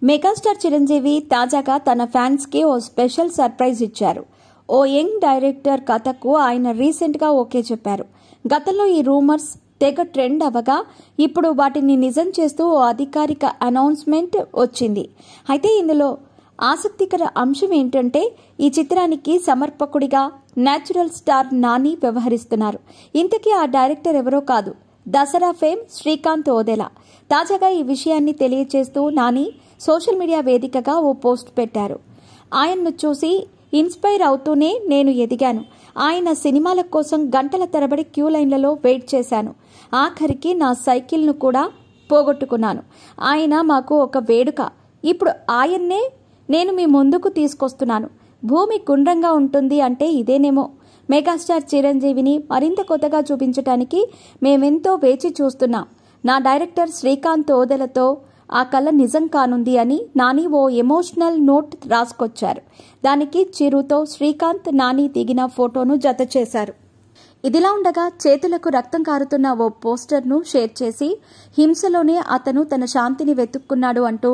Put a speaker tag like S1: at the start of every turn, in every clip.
S1: Megastar Chiranjeevi తాజాగా తన fans కి ఓ స్పెషల్ సర్ప్రైజ్ ఇచ్చారు. ఓ యంగ్ డైరెక్టర్ కథకు ఆయన రీసెంట్ గా ఓకే చెప్పారు. గతంలో ఈ రూమర్స్ తెగ ట్రెండ్ అవగా ఇప్పుడు వాటిని నిజం చేస్తూ ఓ అధికారిక అనౌన్స్మెంట్ వచ్చింది. అయితే ఇందులో ఆసక్తికర అంశం ఏంటంటే ఈ చిత్రానికి సమర్పకుడిగా నేచురల్ స్టార్ నాని వ్యవహరిస్తున్నారు. ఇంతకీ ఆ డైరెక్టర్ ఎవరో కాదు, దసరా ఫేమ్ శ్రీకాంత్ ఓదెలా. తాజాగా ఈ విషయాన్ని తెలియజేస్తూ నాని సోషల్ మీడియా వేదికగా ఓ పోస్ట్ పెట్టారు. ఆయన్ను చూసి ఇన్స్పైర్ అవుతూనే నేను ఎదిగాను. ఆయన సినిమాల కోసం గంటల తరబడి క్యూ లైన్లలో వెయిట్ చేశాను. ఆఖరికి నా సైకిల్ను కూడా పోగొట్టుకున్నాను. ఆయన మాకు ఒక వేడుక. ఇప్పుడు ఆయన్నే నేను మీ ముందుకు తీసుకొస్తున్నాను. భూమి గుండ్రంగా ఉంటుంది అంటే ఇదేనేమో. మెగాస్టార్ చిరంజీవిని మరింత కొత్తగా చూపించడానికి మేమెంతో వేచి చూస్తున్నాం. నా డైరెక్టర్ శ్రీకాంత్ ఓదెలతో ఆ కళ నిజం కానుంది అని నాని ఓ ఎమోషనల్ నోట్ రాసుకొచ్చారు. దానికి చిరుతో శ్రీకాంత్ నాని దిగిన ఫోటోను జత చేశారు. ఇదిలా ఉండగా చేతులకు రక్తం కారుతున్న ఓ పోస్టర్ను షేర్ చేసి హింసలోనే అతను తన శాంతిని వెతుక్కున్నాడు అంటూ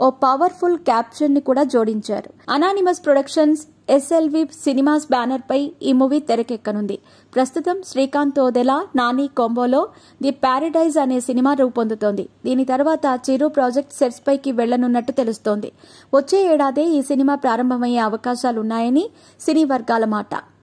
S1: ఓ పవర్ఫుల్ క్యాప్షన్ ని కూడా జోడించారు. Anonymous Productions SLV Cinemas banner పై ఈ మూవీ తెరకెక్కనుంది. ప్రస్తుతం శ్రీకాంత్ ఓదెలా నాని కాంబోలో ది ప్యారడైజ్ అనే సినిమా రూపొందుతోంది. దీని తర్వాత చిరు ప్రాజెక్ట్ సెట్స్ పైకి వెళ్లనున్నట్టు తెలుస్తోంది. వచ్చే ఏడాదే ఈ సినిమా ప్రారంభమయ్యే అవకాశాలున్నాయని సినీ వర్గాల మాట.